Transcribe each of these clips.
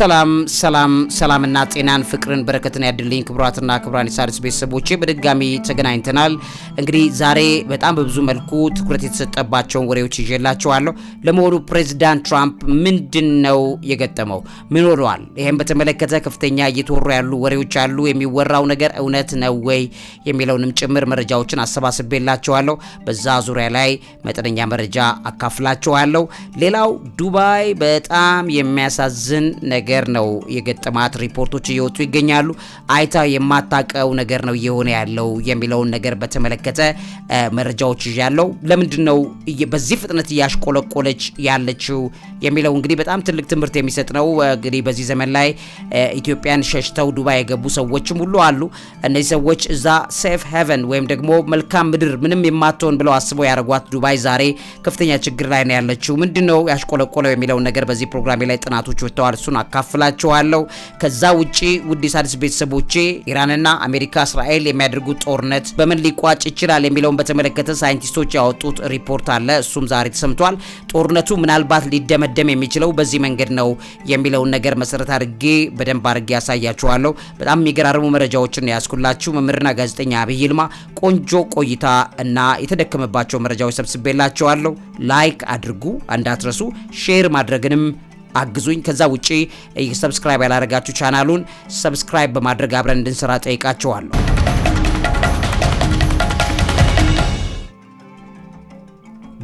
ሰላምና ጤናን ፍቅርን በረከትን ያድልኝ ክብራትና ክብራን የሣድስ ቤተሰቦቼ በድጋሚ ተገናኝተናል። እንግዲህ ዛሬ በጣም በብዙ መልኩ ትኩረት የተሰጠባቸውን ወሬዎች ይዤላችኋለሁ። ለመሆኑ ፕሬዝዳንት ትራምፕ ምንድነው የገጠመው? ምን ሆኗል? ይሄን በተመለከተ ከፍተኛ እየተወሩ ያሉ ወሬዎች አሉ። የሚወራው ነገር እውነት ነው ወይ የሚለውንም ጭምር መረጃዎችን አሰባስቤላችኋለሁ። በዛ ዙሪያ ላይ መጠነኛ መረጃ አካፍላችኋለሁ። ሌላው ዱባይ በጣም የሚያሳዝን ነገር ነው የገጠማት። ሪፖርቶች እየወጡ ይገኛሉ። አይታ የማታቀው ነገር ነው እየሆነ ያለው የሚለውን ነገር በተመለከተ መረጃዎች ይያለው። ለምንድነው በዚህ ፍጥነት እያሽቆለቆለች ያለችው የሚለው እንግዲህ በጣም ትልቅ ትምህርት የሚሰጥ ነው። እንግዲህ በዚህ ዘመን ላይ ኢትዮጵያን ሸሽተው ዱባይ የገቡ ሰዎችም ሁሉ አሉ። እነዚህ ሰዎች እዛ ሴፍ ሄቨን ወይም ደግሞ መልካም ምድር ምንም የማትሆን ብለው አስበው ያደርጓት ዱባይ ዛሬ ከፍተኛ ችግር ላይ ነው ያለችው። ምንድነው ያሽቆለቆለው የሚለውን ነገር በዚህ ፕሮግራም ላይ ጥናቶች ወጥተዋል። እሱን አካፍላችኋለሁ። ከዛ ውጪ ውድ የሣድስ ቤተሰቦቼ ኢራንና አሜሪካ እስራኤል የሚያደርጉት ጦርነት በምን ሊቋጭ ይችላል የሚለውን በተመለከተ ሳይንቲስቶች ያወጡት ሪፖርት አለ። እሱም ዛሬ ተሰምቷል። ጦርነቱ ምናልባት ሊደመደም የሚችለው በዚህ መንገድ ነው የሚለውን ነገር መሰረት አድርጌ በደንብ አድርጌ ያሳያችኋለሁ። በጣም የሚገራርሙ መረጃዎችን ያስኩላችሁ መምህርና ጋዜጠኛ አብይ ይልማ ቆንጆ ቆይታ እና የተደከመባቸው መረጃዎች ሰብስቤላችኋለሁ። ላይክ አድርጉ እንዳትረሱ፣ ሼር ማድረግንም አግዙኝ። ከዛ ውጪ ሰብስክራይብ ያላረጋችሁ ቻናሉን ሰብስክራይብ በማድረግ አብረን እንድንሰራ ጠይቃችኋለሁ።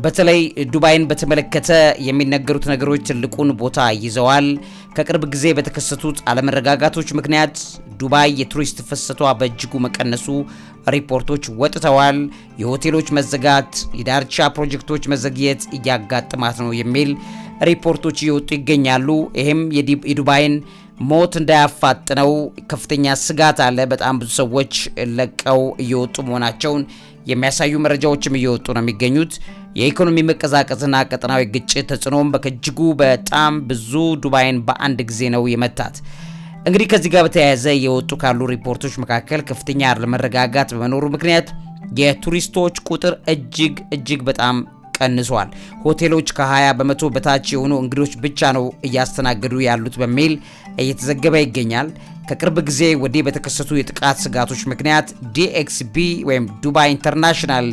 በተለይ ዱባይን በተመለከተ የሚነገሩት ነገሮች ትልቁን ቦታ ይዘዋል። ከቅርብ ጊዜ በተከሰቱት አለመረጋጋቶች ምክንያት ዱባይ የቱሪስት ፍሰቷ በእጅጉ መቀነሱ ሪፖርቶች ወጥተዋል። የሆቴሎች መዘጋት፣ የዳርቻ ፕሮጀክቶች መዘግየት እያጋጠማት ነው የሚል ሪፖርቶች እየወጡ ይገኛሉ። ይሄም የዱባይን ሞት እንዳያፋጥነው ከፍተኛ ስጋት አለ። በጣም ብዙ ሰዎች ለቀው እየወጡ መሆናቸውን የሚያሳዩ መረጃዎችም እየወጡ ነው የሚገኙት። የኢኮኖሚ መቀዛቀዝና ቀጠናዊ ግጭት ተጽዕኖም በእጅጉ በጣም ብዙ ዱባይን በአንድ ጊዜ ነው የመታት። እንግዲህ ከዚህ ጋር በተያያዘ የወጡ ካሉ ሪፖርቶች መካከል ከፍተኛ አለመረጋጋት በመኖሩ ምክንያት የቱሪስቶች ቁጥር እጅግ በጣም ቀንሷል። ሆቴሎች ከ20 በመቶ በታች የሆኑ እንግዶች ብቻ ነው እያስተናገዱ ያሉት በሚል እየተዘገበ ይገኛል። ከቅርብ ጊዜ ወዲህ በተከሰቱ የጥቃት ስጋቶች ምክንያት ዲኤክስቢ ወይም ዱባይ ኢንተርናሽናል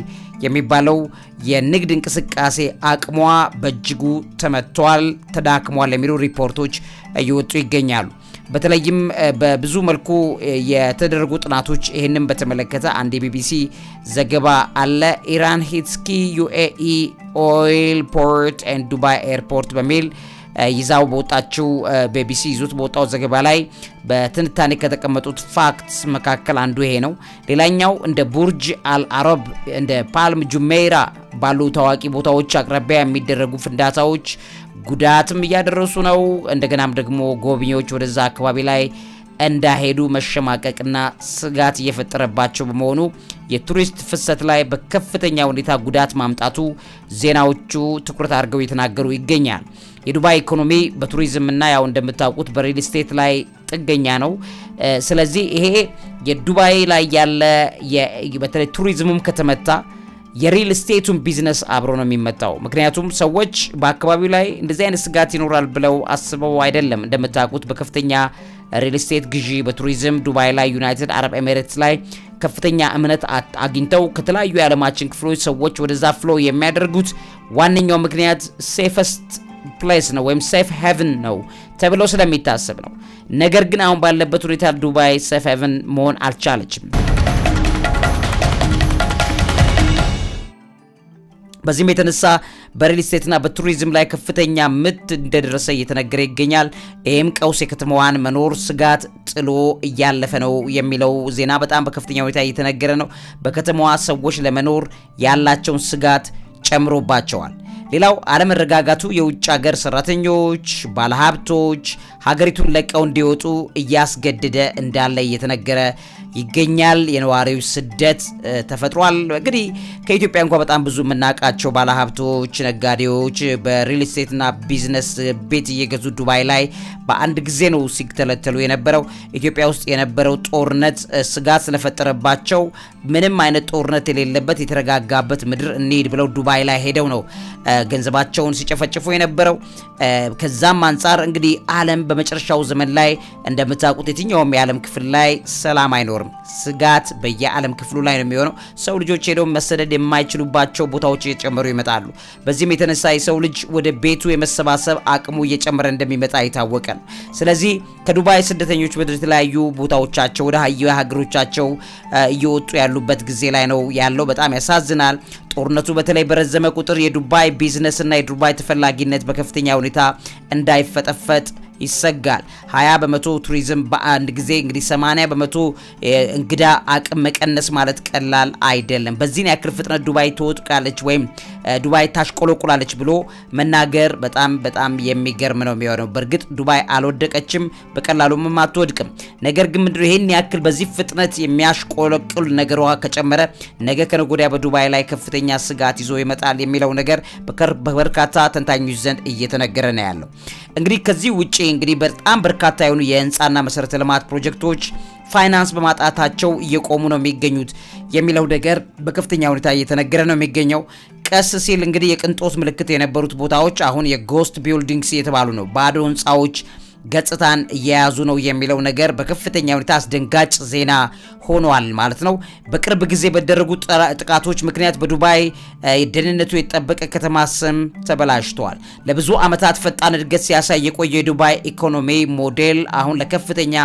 የሚባለው የንግድ እንቅስቃሴ አቅሟ በእጅጉ ተዳክሟል የሚሉ ሪፖርቶች እየወጡ ይገኛሉ። በተለይም በብዙ መልኩ የተደረጉ ጥናቶች ይህንን በተመለከተ አንድ የቢቢሲ ዘገባ አለ። ኢራን ሂትስኪ ዩኤኢ ኦይል ፖርት ኤንድ ዱባይ ኤርፖርት በሚል ይዛው በወጣችው ቢቢሲ ይዞት በወጣው ዘገባ ላይ በትንታኔ ከተቀመጡት ፋክትስ መካከል አንዱ ይሄ ነው። ሌላኛው እንደ ቡርጅ አልአረብ እንደ ፓልም ጁሜይራ ባሉ ታዋቂ ቦታዎች አቅራቢያ የሚደረጉ ፍንዳታዎች ጉዳትም እያደረሱ ነው። እንደገናም ደግሞ ጎብኚዎች ወደዛ አካባቢ ላይ እንዳይሄዱ መሸማቀቅና ስጋት እየፈጠረባቸው በመሆኑ የቱሪስት ፍሰት ላይ በከፍተኛ ሁኔታ ጉዳት ማምጣቱ ዜናዎቹ ትኩረት አድርገው እየተናገሩ ይገኛል። የዱባይ ኢኮኖሚ በቱሪዝም እና ያው እንደምታውቁት በሪል ስቴት ላይ ጥገኛ ነው። ስለዚህ ይሄ የዱባይ ላይ ያለ በተለይ ቱሪዝሙም ከተመታ የሪል ስቴቱን ቢዝነስ አብሮ ነው የሚመጣው። ምክንያቱም ሰዎች በአካባቢው ላይ እንደዚህ አይነት ስጋት ይኖራል ብለው አስበው አይደለም። እንደምታውቁት በከፍተኛ ሪል ስቴት ግዢ በቱሪዝም ዱባይ ላይ ዩናይትድ አረብ ኤሚሬትስ ላይ ከፍተኛ እምነት አግኝተው ከተለያዩ የዓለማችን ክፍሎች ሰዎች ወደዛ ፍሎ የሚያደርጉት ዋነኛው ምክንያት ሴፈስት ፕሌስ ነው ወይም ሴፍ ሄቨን ነው ተብሎ ስለሚታሰብ ነው። ነገር ግን አሁን ባለበት ሁኔታ ዱባይ ሴፍ ሄቨን መሆን አልቻለችም። በዚህም የተነሳ በሪል ስቴትና በቱሪዝም ላይ ከፍተኛ ምት እንደደረሰ እየተነገረ ይገኛል። ይህም ቀውስ የከተማዋን መኖር ስጋት ጥሎ እያለፈ ነው የሚለው ዜና በጣም በከፍተኛ ሁኔታ እየተነገረ ነው። በከተማዋ ሰዎች ለመኖር ያላቸውን ስጋት ጨምሮባቸዋል። ሌላው አለመረጋጋቱ የውጭ ሀገር ሰራተኞች፣ ባለሀብቶች ሀገሪቱን ለቀው እንዲወጡ እያስገደደ እንዳለ እየተነገረ ይገኛል። የነዋሪዎች ስደት ተፈጥሯል። እንግዲህ ከኢትዮጵያ እንኳን በጣም ብዙ የምናውቃቸው ባለሀብቶች፣ ነጋዴዎች በሪል ስቴትና ቢዝነስ ቤት እየገዙ ዱባይ ላይ በአንድ ጊዜ ነው ሲተለተሉ የነበረው። ኢትዮጵያ ውስጥ የነበረው ጦርነት ስጋት ስለፈጠረባቸው ምንም አይነት ጦርነት የሌለበት የተረጋጋበት ምድር እንሂድ ብለው ዱባይ ላይ ሄደው ነው ገንዘባቸውን ሲጨፈጭፉ የነበረው። ከዛም አንፃር እንግዲህ ዓለም በመጨረሻው ዘመን ላይ እንደምታውቁት የትኛውም የዓለም ክፍል ላይ ሰላም አይኖርም። ስጋት በየዓለም ክፍሉ ላይ ነው የሚሆነው። ሰው ልጆች ሄደው መሰደድ የማይችሉባቸው ቦታዎች እየጨመሩ ይመጣሉ። በዚህም የተነሳ የሰው ልጅ ወደ ቤቱ የመሰባሰብ አቅሙ እየጨመረ እንደሚመጣ የታወቀ ነው። ስለዚህ ከዱባይ ስደተኞች ወደ ተለያዩ ቦታዎቻቸው ወደ ሀገሮቻቸው እየወጡ ያሉበት ጊዜ ላይ ነው ያለው። በጣም ያሳዝናል። ጦርነቱ በተለይ በረዘመ ቁጥር የዱባይ ቢዝነስ እና የዱባይ ተፈላጊነት በከፍተኛ ሁኔታ እንዳይፈጠፈጥ ይሰጋል። 20 በመቶ ቱሪዝም በአንድ ጊዜ እንግዲህ 80 በመቶ እንግዳ አቅም መቀነስ ማለት ቀላል አይደለም። በዚህን ያክል ፍጥነት ዱባይ ትወድቃለች ወይም ዱባይ ታሽቆለቁላለች ብሎ መናገር በጣም የሚገርም ነው የሚሆነው። በእርግጥ ዱባይ አልወደቀችም፣ በቀላሉም አትወድቅም። ነገር ግን ምንድነው ይሄን ያክል በዚህ ፍጥነት የሚያሽቆለቁል ነገሯ ከጨመረ ነገ ከነገ ወዲያ በዱባይ ላይ ከፍተኛ ስጋት ይዞ ይመጣል የሚለው ነገር በበርካታ ተንታኞች ዘንድ እየተነገረ ነው ያለው። እንግዲህ ከዚህ ውጪ እንግዲህ በጣም በርካታ የሆኑ የህንጻና መሰረተ ልማት ፕሮጀክቶች ፋይናንስ በማጣታቸው እየቆሙ ነው የሚገኙት የሚለው ነገር በከፍተኛ ሁኔታ እየተነገረ ነው የሚገኘው። ቀስ ሲል እንግዲህ የቅንጦት ምልክት የነበሩት ቦታዎች አሁን የጎስት ቢልዲንግስ የተባሉ ነው። ባዶ ህንጻዎች ገጽታን እየያዙ ነው የሚለው ነገር በከፍተኛ ሁኔታ አስደንጋጭ ዜና ሆኗል ማለት ነው። በቅርብ ጊዜ በደረጉ ጥቃቶች ምክንያት በዱባይ ደህንነቱ የተጠበቀ ከተማ ስም ተበላሽቷል። ለብዙ ዓመታት ፈጣን እድገት ሲያሳይ የቆየው የዱባይ ኢኮኖሚ ሞዴል አሁን ለከፍተኛ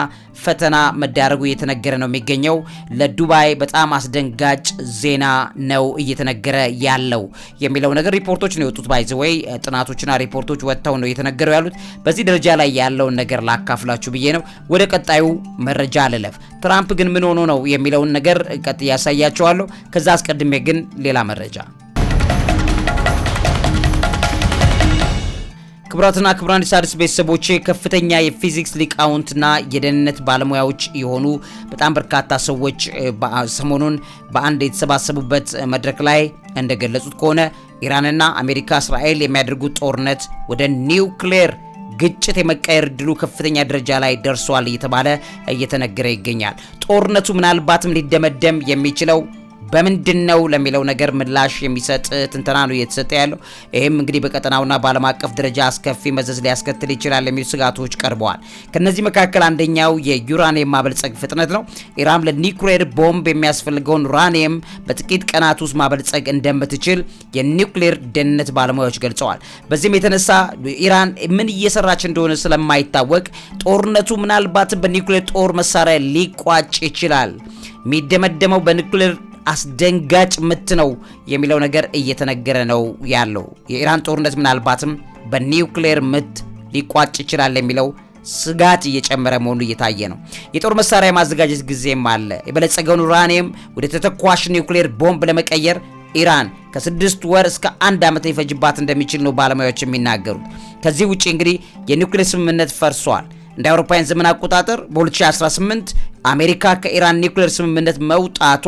ፈተና መዳረጉ እየተነገረ ነው የሚገኘው። ለዱባይ በጣም አስደንጋጭ ዜና ነው እየተነገረ ያለው የሚለው ነገር ሪፖርቶች ነው የወጡት። ባይ ዘ ወይ ጥናቶችና ሪፖርቶች ወጥተው ነው እየተነገሩ ያሉት። በዚህ ደረጃ ላይ ያለው ነገር ላካፍላችሁ ብዬ ነው። ወደ ቀጣዩ መረጃ አለፍ። ትራምፕ ግን ምን ሆኖ ነው የሚለውን ነገር ቀጥ ያሳያቸዋለሁ። ከዛ አስቀድሜ ግን ሌላ መረጃ ክቡራትና ክቡራን የሣድስ ቤተሰቦቼ ከፍተኛ የፊዚክስ ሊቃውንትና የደህንነት ባለሙያዎች የሆኑ በጣም በርካታ ሰዎች ሰሞኑን በአንድ የተሰባሰቡበት መድረክ ላይ እንደገለጹት ከሆነ ኢራንና አሜሪካ እስራኤል የሚያደርጉት ጦርነት ወደ ኒውክሌር ግጭት የመቀየር ድሉ ከፍተኛ ደረጃ ላይ ደርሷል እየተባለ እየተነገረ ይገኛል። ጦርነቱ ምናልባትም ሊደመደም የሚችለው በምንድነው ለሚለው ነገር ምላሽ የሚሰጥ ትንተና ነው እየተሰጠ ያለው። ይሄም እንግዲህ በቀጠናውና በዓለም አቀፍ ደረጃ አስከፊ መዘዝ ሊያስከትል ይችላል የሚሉ ስጋቶች ቀርበዋል። ከነዚህ መካከል አንደኛው የዩራኒየም ማበልጸግ ፍጥነት ነው። ኢራን ለኒውክሌር ቦምብ የሚያስፈልገውን ዩራኒየም በጥቂት ቀናት ውስጥ ማበልጸግ እንደምትችል የኒውክሌር ደህንነት ባለሙያዎች ገልጸዋል። በዚህም የተነሳ ኢራን ምን እየሰራች እንደሆነ ስለማይታወቅ ጦርነቱ ምናልባት በኒውክሌር ጦር መሳሪያ ሊቋጭ ይችላል። የሚደመደመው በኒውክሌር አስደንጋጭ ምት ነው የሚለው ነገር እየተነገረ ነው ያለው። የኢራን ጦርነት ምናልባትም በኒውክሌር ምት ሊቋጭ ይችላል የሚለው ስጋት እየጨመረ መሆኑ እየታየ ነው። የጦር መሳሪያ ማዘጋጀት ጊዜም አለ። የበለጸገውን ዩራኒየም ወደ ተተኳሽ ኒውክሌር ቦምብ ለመቀየር ኢራን ከ6 ወር እስከ 1 ዓመት ሊፈጅባት እንደሚችል ነው ባለሙያዎች የሚናገሩት። ከዚህ ውጪ እንግዲህ የኒውክሌር ስምምነት ፈርሷል። እንደ አውሮፓውያን ዘመን አቆጣጠር በ2018 አሜሪካ ከኢራን ኒውክሌር ስምምነት መውጣቷ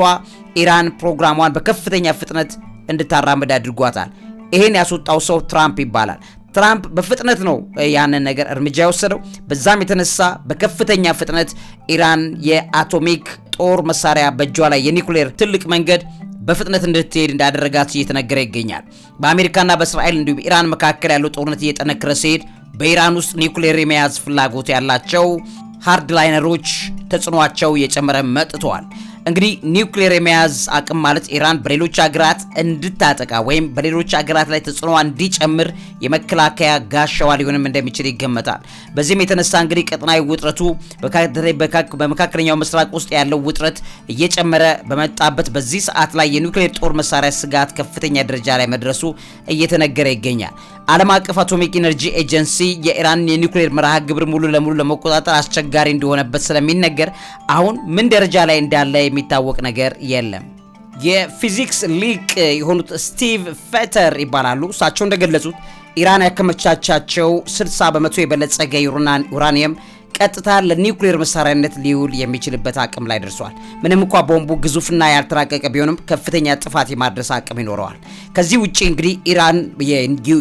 ኢራን ፕሮግራሟን በከፍተኛ ፍጥነት እንድታራምድ አድርጓታል። ይሄን ያስወጣው ሰው ትራምፕ ይባላል። ትራምፕ በፍጥነት ነው ያንን ነገር እርምጃ የወሰደው። በዛም የተነሳ በከፍተኛ ፍጥነት ኢራን የአቶሚክ ጦር መሳሪያ በእጇ ላይ የኒውክሌር ትልቅ መንገድ በፍጥነት እንድትሄድ እንዳደረጋት እየተነገረ ይገኛል። በአሜሪካና በእስራኤል እንዲሁም ኢራን መካከል ያለው ጦርነት እየጠነከረ ሲሄድ በኢራን ውስጥ ኒውክሌር የመያዝ ፍላጎት ያላቸው ሃርድ ላይነሮች ተጽዕኖአቸው እየጨመረ መጥተዋል። እንግዲህ ኒውክሌር የመያዝ አቅም ማለት ኢራን በሌሎች ሀገራት እንድታጠቃ ወይም በሌሎች ሀገራት ላይ ተጽዕኖ እንዲጨምር የመከላከያ ጋሻዋ ሊሆንም እንደሚችል ይገመታል። በዚህም የተነሳ እንግዲህ ቀጠናዊ ውጥረቱ በመካከለኛው ምስራቅ ውስጥ ያለው ውጥረት እየጨመረ በመጣበት በዚህ ሰዓት ላይ የኒውክሌር ጦር መሳሪያ ስጋት ከፍተኛ ደረጃ ላይ መድረሱ እየተነገረ ይገኛል። ዓለም አቀፍ አቶሚክ ኢነርጂ ኤጀንሲ የኢራን የኒውክሌር መርሃ ግብር ሙሉ ለሙሉ ለመቆጣጠር አስቸጋሪ እንደሆነበት ስለሚነገር አሁን ምን ደረጃ ላይ እንዳለ የሚታወቅ ነገር የለም። የፊዚክስ ሊቅ የሆኑት ስቲቭ ፌተር ይባላሉ። እሳቸው እንደገለጹት ኢራን ያከማቻቸው 60 በመቶ የበለጸገ ዩራኒየም ቀጥታ ለኒውክሌር መሳሪያነት ሊውል የሚችልበት አቅም ላይ ደርሷል። ምንም እንኳን ቦምቡ ግዙፍና ያልተራቀቀ ቢሆንም ከፍተኛ ጥፋት የማድረስ አቅም ይኖረዋል። ከዚህ ውጪ እንግዲህ ኢራን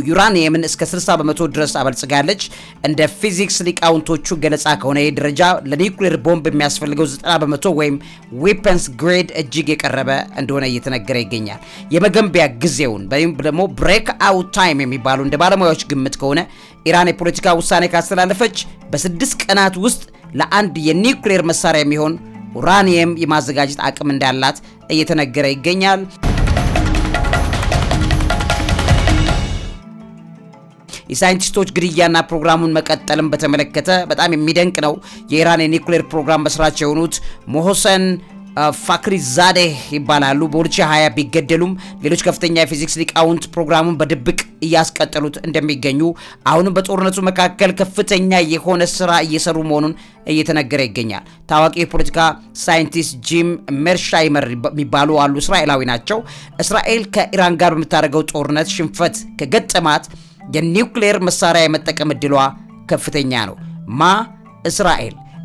ዩራኒየምን እስከ 60 በመቶ ድረስ አበልጽጋለች። እንደ ፊዚክስ ሊቃውንቶቹ ገለጻ ከሆነ ይህ ደረጃ ለኒውክሌር ቦምብ የሚያስፈልገው 90 በመቶ ወይም ዌፐንስ ግሬድ እጅግ የቀረበ እንደሆነ እየተነገረ ይገኛል። የመገንቢያ ጊዜውን ወይም ደግሞ ብሬክ አውት ታይም የሚባሉ እንደ ባለሙያዎች ግምት ከሆነ ኢራን የፖለቲካ ውሳኔ ካስተላለፈች በ6 ቀናት ውስጥ ለአንድ የኒውክሌር መሳሪያ የሚሆን ኡራኒየም የማዘጋጀት አቅም እንዳላት እየተነገረ ይገኛል። የሳይንቲስቶች ግድያና ፕሮግራሙን መቀጠልም በተመለከተ በጣም የሚደንቅ ነው። የኢራን የኒውክሌር ፕሮግራም መስራች የሆኑት ሞሆሰን ፋክሪዛዴህ ይባላሉ። በ2020 ቢገደሉም ሌሎች ከፍተኛ የፊዚክስ ሊቃውንት ፕሮግራሙን በድብቅ እያስቀጠሉት እንደሚገኙ አሁንም በጦርነቱ መካከል ከፍተኛ የሆነ ስራ እየሰሩ መሆኑን እየተነገረ ይገኛል። ታዋቂ የፖለቲካ ሳይንቲስት ጂም ሜርሻይመር የሚባሉ አሉ። እስራኤላዊ ናቸው። እስራኤል ከኢራን ጋር በምታደርገው ጦርነት ሽንፈት ከገጠማት የኒውክሌር መሳሪያ የመጠቀም እድሏ ከፍተኛ ነው።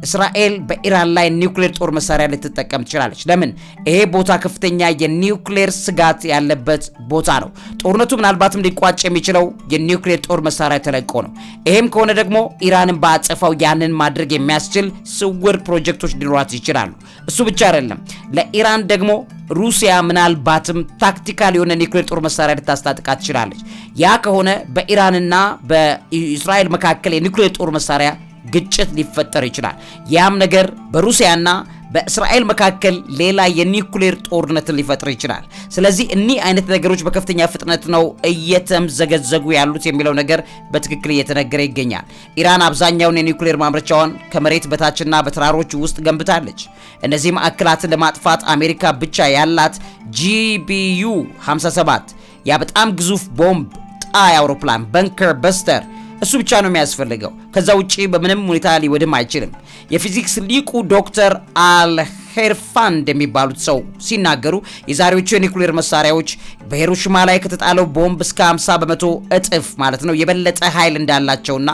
እስራኤል በኢራን ላይ ኒውክሌር ጦር መሳሪያ ልትጠቀም ትችላለች። ለምን? ይሄ ቦታ ከፍተኛ የኒውክሌር ስጋት ያለበት ቦታ ነው። ጦርነቱ ምናልባትም ሊቋጭ የሚችለው የኒውክሌር ጦር መሳሪያ ተለቆ ነው። ይሄም ከሆነ ደግሞ ኢራንን በአጸፋው ያንን ማድረግ የሚያስችል ስውር ፕሮጀክቶች ሊኖራት ይችላሉ። እሱ ብቻ አይደለም። ለኢራን ደግሞ ሩሲያ ምናልባትም ታክቲካል የሆነ ኒውክሌር ጦር መሳሪያ ልታስታጥቃ ትችላለች። ያ ከሆነ በኢራንና በእስራኤል መካከል የኒውክሌር ጦር መሳሪያ ግጭት ሊፈጠር ይችላል። ያም ነገር በሩሲያና በእስራኤል መካከል ሌላ የኒውክሌር ጦርነትን ሊፈጥር ይችላል። ስለዚህ እኒህ አይነት ነገሮች በከፍተኛ ፍጥነት ነው እየተምዘገዘጉ ያሉት የሚለው ነገር በትክክል እየተነገረ ይገኛል። ኢራን አብዛኛውን የኒውክሌር ማምረቻዋን ከመሬት በታችና በተራሮች ውስጥ ገንብታለች። እነዚህ ማዕከላትን ለማጥፋት አሜሪካ ብቻ ያላት GBU 57 ያ በጣም ግዙፍ ቦምብ ጣይ አውሮፕላን በንከር በስተር እሱ ብቻ ነው የሚያስፈልገው። ከዛ ውጪ በምንም ሁኔታ ሊወድም አይችልም። የፊዚክስ ሊቁ ዶክተር አልሄርፋንድ የሚባሉት ሰው ሲናገሩ የዛሬዎቹ የኒውክሌር መሳሪያዎች በሂሮሺማ ላይ ከተጣለው ቦምብ እስከ 50 በመቶ እጥፍ ማለት ነው የበለጠ ኃይል እንዳላቸውና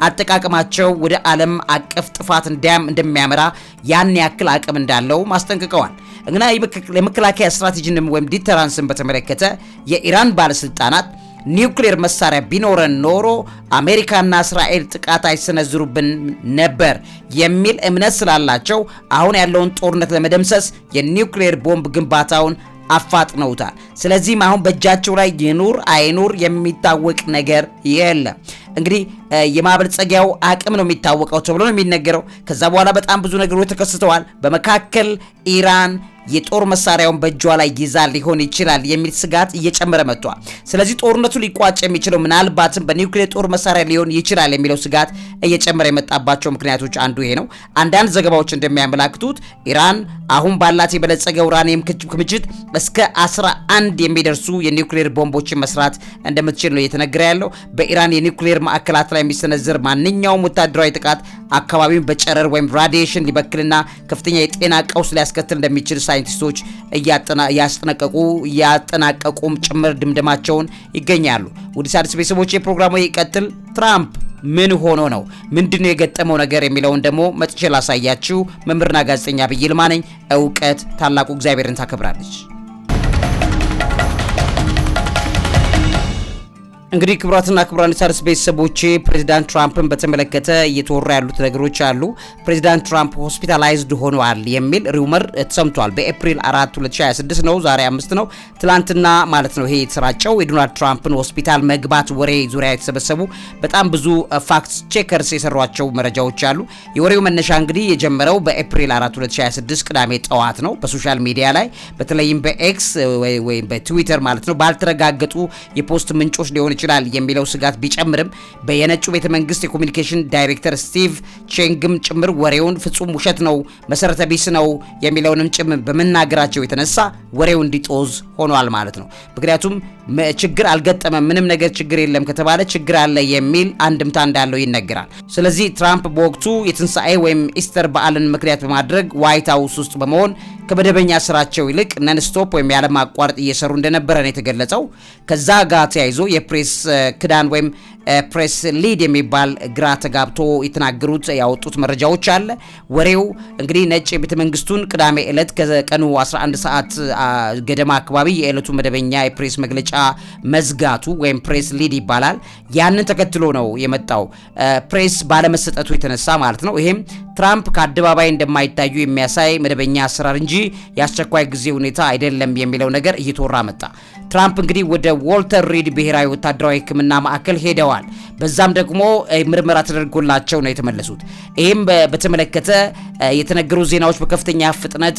አጠቃቀማቸው ወደ ዓለም አቀፍ ጥፋት እንደሚያመራ ያን ያክል አቅም እንዳለው ማስጠንቅቀዋል። እና የመከላከያ ስትራቴጂንም ወይም ዲተራንስን በተመለከተ የኢራን ባለስልጣናት ኒውክሌር መሳሪያ ቢኖረን ኖሮ አሜሪካና እስራኤል ጥቃት አይሰነዝሩብን ነበር የሚል እምነት ስላላቸው አሁን ያለውን ጦርነት ለመደምሰስ የኒውክሌር ቦምብ ግንባታውን አፋጥነውታል። ስለዚህም አሁን በእጃቸው ላይ ይኑር አይኑር የሚታወቅ ነገር የለም። እንግዲህ የማበልጸጊያው አቅም ነው የሚታወቀው ተብሎ ነው የሚነገረው። ከዛ በኋላ በጣም ብዙ ነገሮች ተከስተዋል። በመካከል ኢራን የጦር መሳሪያውን በእጇ ላይ ይዛ ሊሆን ይችላል የሚል ስጋት እየጨመረ መጥቷል። ስለዚህ ጦርነቱ ሊቋጭ የሚችለው ምናልባትም በኒውክሌር ጦር መሳሪያ ሊሆን ይችላል የሚለው ስጋት እየጨመረ የመጣባቸው ምክንያቶች አንዱ ይሄ ነው። አንዳንድ ዘገባዎች እንደሚያመላክቱት ኢራን አሁን ባላት የበለጸገ ኡራኒየም ክምችት እስከ 11 የሚደርሱ የኒውክሌር ቦምቦችን መስራት እንደምትችል ነው እየተነገረ ያለው። በኢራን የኒውክሌር ማዕከላት ላይ የሚሰነዘር ማንኛውም ወታደራዊ ጥቃት አካባቢውን በጨረር ወይም ራዲዬሽን ሊበክልና ከፍተኛ የጤና ቀውስ ሊያስከትል እንደሚችል ሳይንቲስቶች እያጠናቀቁም ጭምር ድምድማቸውን ይገኛሉ። ውድ ሣድስ ቤተሰቦች የፕሮግራሙ ይቀጥል። ትራምፕ ምን ሆኖ ነው? ምንድነው የገጠመው ነገር የሚለውን ደግሞ መጥቼ ላሳያችሁ። መምህርና ጋዜጠኛ ዐቢይ ይልማ ነኝ። እውቀት ታላቁ እግዚአብሔርን ታከብራለች። እንግዲህ ክቡራትና ክቡራን ሣድስ ቤተሰቦቼ ፕሬዚዳንት ትራምፕን በተመለከተ እየተወራ ያሉት ነገሮች አሉ። ፕሬዚዳንት ትራምፕ ሆስፒታላይዝድ ሆነዋል የሚል ሩመር ተሰምቷል። በኤፕሪል 4 2026 ነው፣ ዛሬ 5 ነው፣ ትላንትና ማለት ነው። ይሄ የተሰራጨው የዶናልድ ትራምፕን ሆስፒታል መግባት ወሬ ዙሪያ የተሰበሰቡ በጣም ብዙ ፋክት ቼከርስ የሰሯቸው መረጃዎች አሉ። የወሬው መነሻ እንግዲህ የጀመረው በኤፕሪል 4 2026 ቅዳሜ ጠዋት ነው። በሶሻል ሚዲያ ላይ በተለይም በኤክስ ወይም በትዊተር ማለት ነው ባልተረጋገጡ የፖስት ምንጮች ሊሆን ይችላል የሚለው ስጋት ቢጨምርም በየነጩ ቤተ መንግስት የኮሙኒኬሽን ዳይሬክተር ስቲቭ ቼንግም ጭምር ወሬውን ፍጹም ውሸት ነው፣ መሰረተ ቢስ ነው የሚለውንም ጭምር በመናገራቸው የተነሳ ወሬው እንዲጦዝ ሆኗል ማለት ነው። ምክንያቱም ችግር አልገጠመም፣ ምንም ነገር ችግር የለም ከተባለ ችግር አለ የሚል አንድምታ እንዳለው ይነገራል። ስለዚህ ትራምፕ በወቅቱ የትንሣኤ ወይም ኢስተር በዓልን ምክንያት በማድረግ ዋይት ሃውስ ውስጥ በመሆን ከመደበኛ ስራቸው ይልቅ ነንስቶፕ ወይም ያለ ማቋረጥ እየሰሩ እንደነበረ ነው የተገለጸው። ከዛ ጋር ተያይዞ የፕሬስ ክዳን ወይም ፕሬስ ሊድ የሚባል ግራ ተጋብቶ የተናገሩት ያወጡት መረጃዎች አለ። ወሬው እንግዲህ ነጭ የቤተ መንግስቱን ቅዳሜ ዕለት ከቀኑ 11 ሰዓት ገደማ አካባቢ የዕለቱ መደበኛ የፕሬስ መግለጫ መዝጋቱ ወይም ፕሬስ ሊድ ይባላል። ያንን ተከትሎ ነው የመጣው ፕሬስ ባለመሰጠቱ የተነሳ ማለት ነው። ይሄም ትራምፕ ከአደባባይ እንደማይታዩ የሚያሳይ መደበኛ አሰራር እንጂ የአስቸኳይ ጊዜ ሁኔታ አይደለም የሚለው ነገር እየተወራ መጣ። ትራምፕ እንግዲህ ወደ ዋልተር ሪድ ብሔራዊ ወታደራዊ ሕክምና ማዕከል ሄደዋል። በዛም ደግሞ ምርመራ ተደርጎላቸው ነው የተመለሱት። ይህም በተመለከተ የተነገሩ ዜናዎች በከፍተኛ ፍጥነት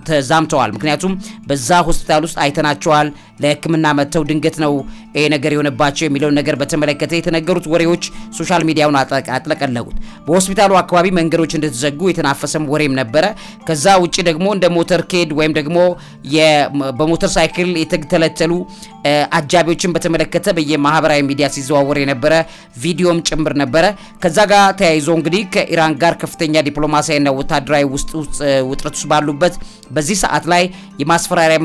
ተዛምተዋል። ምክንያቱም በዛ ሆስፒታል ውስጥ አይተናቸዋል፣ ለሕክምና መጥተው ድንገት ነው ይሄ ነገር የሆነባቸው የሚለውን ነገር በተመለከተ የተነገሩት ወሬዎች ሶሻል ሚዲያውን አጥለቀለቁት። በሆስፒታሉ አካባቢ መንገዶች እንደተዘጉ የተናፈሰም ወሬም ነበረ። ከዛ ውጪ ደግሞ እንደ ሞተርኬድ ወይም ደግሞ በሞተር ሳይክል የተተለተሉ አጃቢዎችን በተመለከተ በየማህበራዊ ሚዲያ ሲዘዋወር የነበረ ቪዲዮም ጭምር ነበረ። ከዛ ጋር ተያይዞ እንግዲህ ከኢራን ጋር ከፍተኛ ዲፕሎማሲያዊና ወታደራዊ ውጥረት ውስጥ ባሉበት በዚህ ሰዓት ላይ የማስፈራሪያ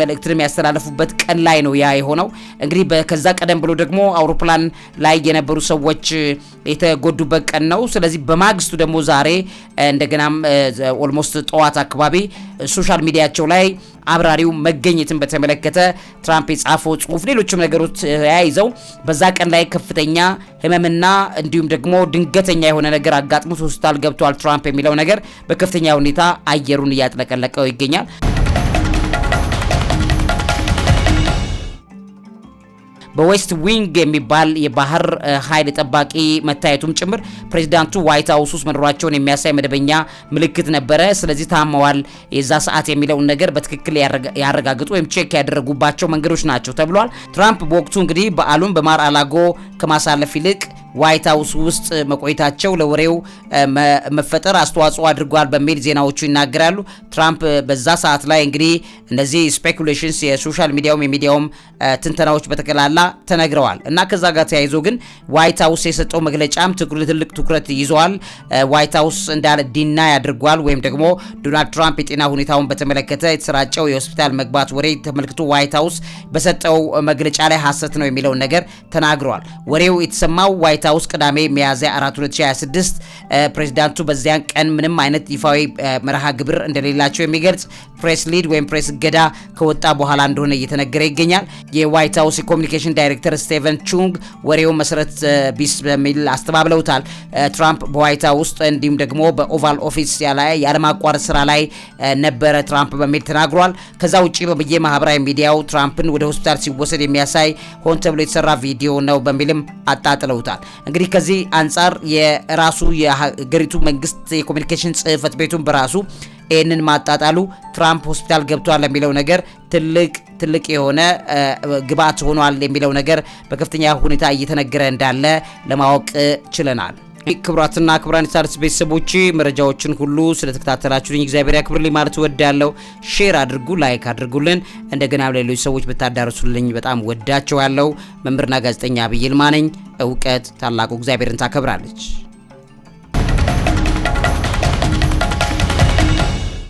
መልእክትን የሚያስተላልፉበት ቀን ላይ ነው ያ የሆነው። እንግዲህ ከዛ ቀደም ብሎ ደግሞ አውሮፕላን ላይ የነበሩ ሰዎች የተጎዱበት ቀን ነው። ስለዚህ በማግስቱ ደግሞ ዛሬ እንደገናም ኦልሞስት ጠዋት አካባቢ ሶሻል ሚዲያቸው ላይ አብራሪው መገኘትን በተመለከተ ትራምፕ የጻፈው ጽሁፍ፣ ሌሎችም ነገሮች ተያይዘው በዛ ቀን ላይ ከፍተኛ ህመምና እንዲሁም ደግሞ ድንገተኛ የሆነ ነገር አጋጥሞት ሆስፒታል ገብቷል ትራምፕ የሚለው ነገር በከፍተኛ ሁኔታ አየሩን እያጥለቀለቀው ይገኛል። በዌስት ዊንግ የሚባል የባህር ኃይል ጠባቂ መታየቱም ጭምር ፕሬዚዳንቱ ዋይት ሃውስ ውስጥ መኖራቸውን የሚያሳይ መደበኛ ምልክት ነበረ። ስለዚህ ታመዋል የዛ ሰዓት የሚለውን ነገር በትክክል ያረጋግጡ ወይም ቼክ ያደረጉባቸው መንገዶች ናቸው ተብሏል። ትራምፕ በወቅቱ እንግዲህ በዓሉን በማር አላጎ ከማሳለፍ ይልቅ ዋይት ሃውስ ውስጥ መቆየታቸው ለወሬው መፈጠር አስተዋጽኦ አድርጓል በሚል ዜናዎቹ ይናገራሉ። ትራምፕ በዛ ሰዓት ላይ እንግዲህ እነዚህ ስፔኩሌሽንስ የሶሻል ሚዲያውም የሚዲያውም ትንተናዎች በተከላላ ተነግረዋል እና ከዛ ጋር ተያይዞ ግን ዋይት ሃውስ የሰጠው መግለጫም ትልቅ ትኩረት ይዘዋል። ዋይት ሃውስ እንዳለ ዲና ያድርጓል ወይም ደግሞ ዶናልድ ትራምፕ የጤና ሁኔታውን በተመለከተ የተሰራጨው የሆስፒታል መግባት ወሬ ተመልክቶ ዋይት ሃውስ በሰጠው መግለጫ ላይ ሐሰት ነው የሚለውን ነገር ተናግረዋል። ወሬው የተሰማው ዋይት ሃውስ ቅዳሜ ሚያዝያ 4 2026 ፕሬዚዳንቱ በዚያን ቀን ምንም አይነት ይፋዊ መርሃ ግብር እንደሌላቸው የሚገልጽ ፕሬስ ሊድ ወይም ፕሬስ ገዳ ከወጣ በኋላ እንደሆነ እየተነገረ ይገኛል። የዋይት ሃውስ የኮሚኒኬሽን ዳይሬክተር ስቴቨን ቹንግ ወሬው መሰረት ቢስ በሚል አስተባብለውታል። ትራምፕ በዋይት ሃውስ እንዲሁም ደግሞ በኦቫል ኦፊስ ያለማቋረጥ ስራ ላይ ነበረ ትራምፕ በሚል ተናግሯል። ከዛ ውጪ በየማህበራዊ ሚዲያው ትራምፕን ወደ ሆስፒታል ሲወሰድ የሚያሳይ ሆን ተብሎ የተሰራ ቪዲዮ ነው በሚልም አጣጥለውታል። እንግዲህ ከዚህ አንጻር የራሱ የሀገሪቱ መንግስት የኮሚኒኬሽን ጽህፈት ቤቱን በራሱ ይህንን ማጣጣሉ ትራምፕ ሆስፒታል ገብቷል ለሚለው ነገር ትልቅ የሆነ ግብዓት ሆኗል የሚለው ነገር በከፍተኛ ሁኔታ እየተነገረ እንዳለ ለማወቅ ችለናል። ክቡራትና ክቡራን የሣድስ ቤተሰቦች መረጃዎችን ሁሉ ስለተከታተላችሁልኝ እግዚአብሔር ያክብርልኝ ማለት ወዳለው ሼር አድርጉ፣ ላይክ አድርጉልን። እንደገና ለሌሎች ሰዎች ብታዳርሱልኝ በጣም ወዳቸው ያለው መምህርና ጋዜጠኛ ዐቢይ ይልማ ነኝ። እውቀት ታላቁ እግዚአብሔርን ታከብራለች።